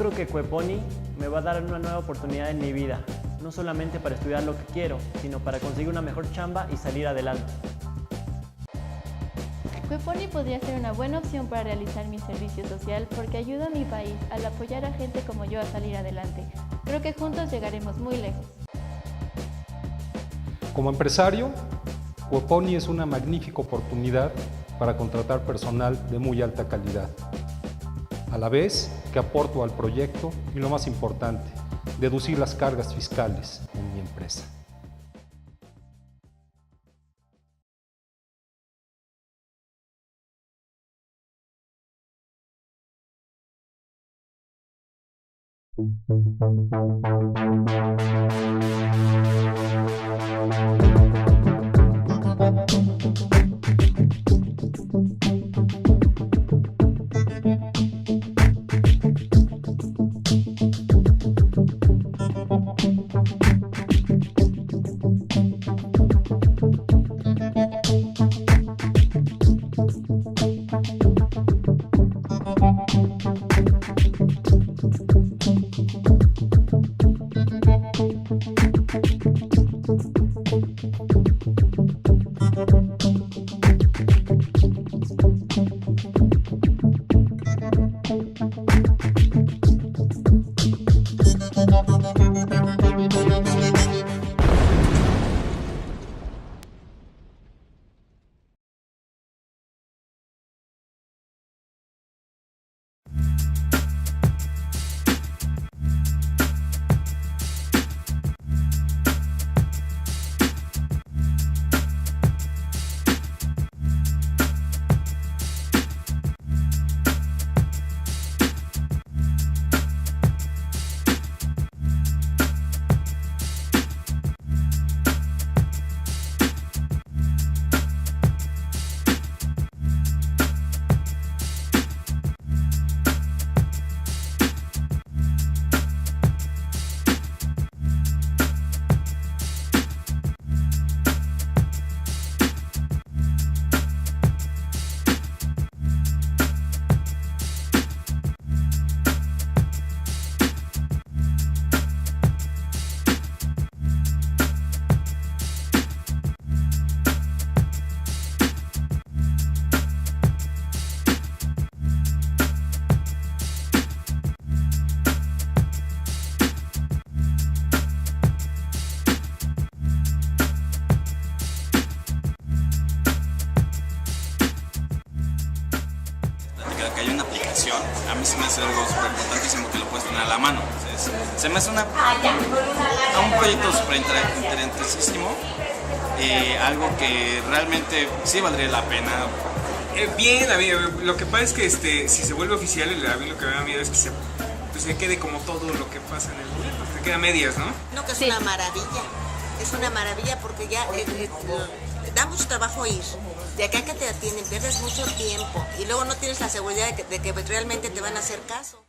creo que Cueponi me va a dar una nueva oportunidad en mi vida, no solamente para estudiar lo que quiero, sino para conseguir una mejor chamba y salir adelante. Cueponi podría ser una buena opción para realizar mi servicio social porque ayuda a mi país al apoyar a gente como yo a salir adelante. Creo que juntos llegaremos muy lejos. Como empresario, Cueponi es una magnífica oportunidad para contratar personal de muy alta calidad, a la vez que aporto al proyecto y, lo más importante, deducir las cargas fiscales en mi empresa. Que hay una aplicación, a mí se me hace algo súper importantísimo que lo puedes tener a la mano. Se me hace un proyecto súper interesantísimo, algo que realmente sí valdría la pena. Bien, a mí, lo que pasa es que si se vuelve oficial, a mí lo que me da miedo es que se quede como todo lo que pasa en el gobierno, se queda a medias, ¿no? No, que es una maravilla porque ya da mucho trabajo ir. De acá que te atienden, pierdes mucho tiempo y luego no tienes la seguridad de que realmente te van a hacer caso.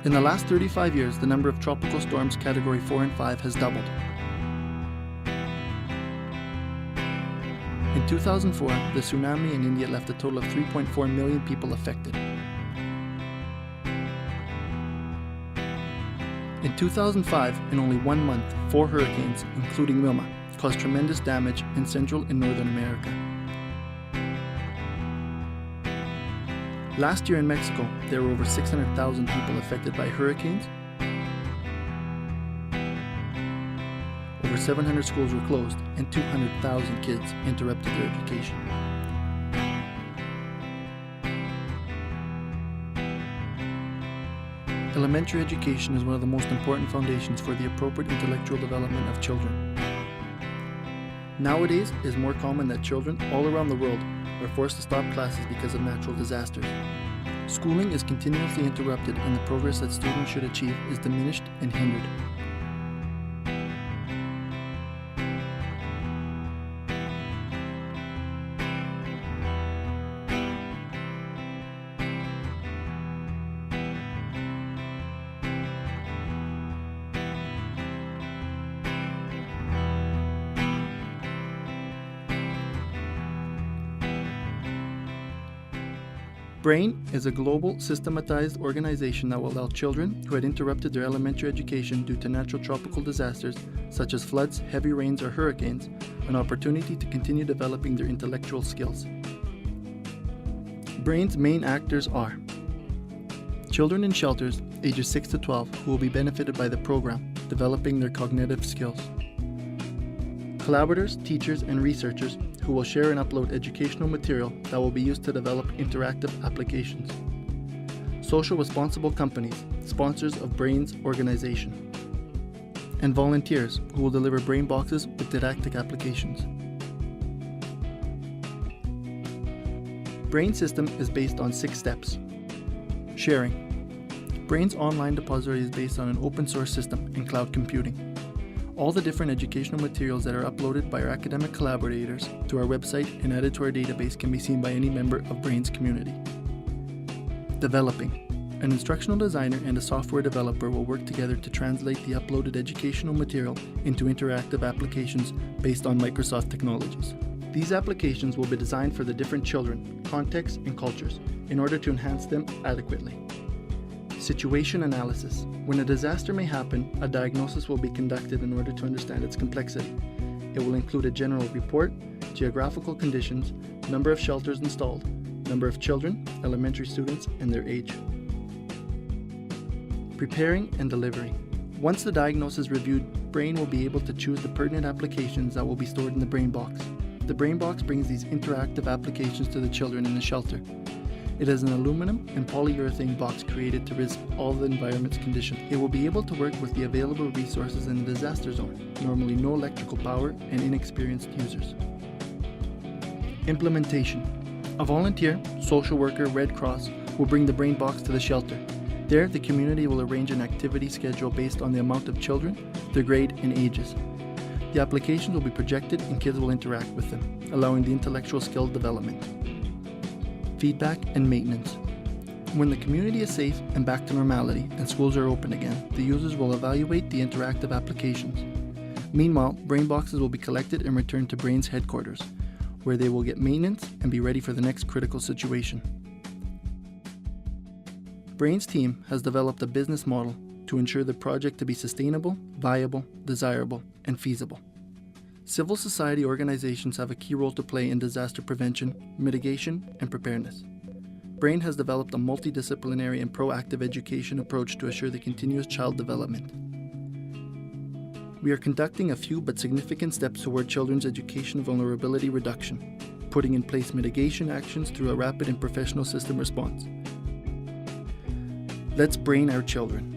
In the last 35 years, the number of tropical storms Category 4 and 5 has doubled. In 2004, the tsunami in India left a total of 3.4 million people affected. In 2005, in only 1 month, 4 hurricanes, including Wilma, caused tremendous damage in Central and Northern America. Last year in Mexico, there were over 600,000 people affected by hurricanes. Over 700 schools were closed and 200,000 kids interrupted their education. Elementary education is one of the most important foundations for the appropriate intellectual development of children. Nowadays, it is more common that children all around the world are forced to stop classes because of natural disasters. Schooling is continuously interrupted and the progress that students should achieve is diminished and hindered. BRAIN is a global, systematized organization that will allow children who had interrupted their elementary education due to natural tropical disasters, such as floods, heavy rains, or hurricanes, an opportunity to continue developing their intellectual skills. BRAIN's main actors are children in shelters ages 6 to 12 who will be benefited by the program, developing their cognitive skills. Collaborators, teachers, and researchers who will share and upload educational material that will be used to develop interactive applications. Social responsible companies, sponsors of BRAIN's organization. And volunteers who will deliver BRAIN boxes with didactic applications. BRAIN system is based on 6 steps. Sharing. BRAIN's online depository is based on an open source system and cloud computing. All the different educational materials that are uploaded by our academic collaborators to our website and added to our database can be seen by any member of BRAIN's community. Developing. An instructional designer and a software developer will work together to translate the uploaded educational material into interactive applications based on Microsoft technologies. These applications will be designed for the different children, contexts, and cultures in order to enhance them adequately. Situation analysis. When a disaster may happen, a diagnosis will be conducted in order to understand its complexity. It will include a general report, geographical conditions, number of shelters installed, number of children, elementary students, and their age. Preparing and delivering. Once the diagnosis is reviewed, BRAIN will be able to choose the pertinent applications that will be stored in the BRAIN box. The BRAIN box brings these interactive applications to the children in the shelter. It is an aluminum and polyurethane box created to resist all the environment's conditions. It will be able to work with the available resources in the disaster zone, normally no electrical power and inexperienced users. Implementation. A volunteer, social worker, Red Cross will bring the BRAIN box to the shelter. There, the community will arrange an activity schedule based on the amount of children, their grade, and ages. The applications will be projected and kids will interact with them, allowing the intellectual skill development. Feedback and maintenance. When the community is safe and back to normality and schools are open again, the users will evaluate the interactive applications. Meanwhile, BRAIN boxes will be collected and returned to BRAIN's headquarters, where they will get maintenance and be ready for the next critical situation. BRAIN's team has developed a business model to ensure the project to be sustainable, viable, desirable, and feasible. Civil society organizations have a key role to play in disaster prevention, mitigation, and preparedness. BRAIN has developed a multidisciplinary and proactive education approach to assure the continuous child development. We are conducting a few but significant steps toward children's education vulnerability reduction, putting in place mitigation actions through a rapid and professional system response. Let's BRAIN our children.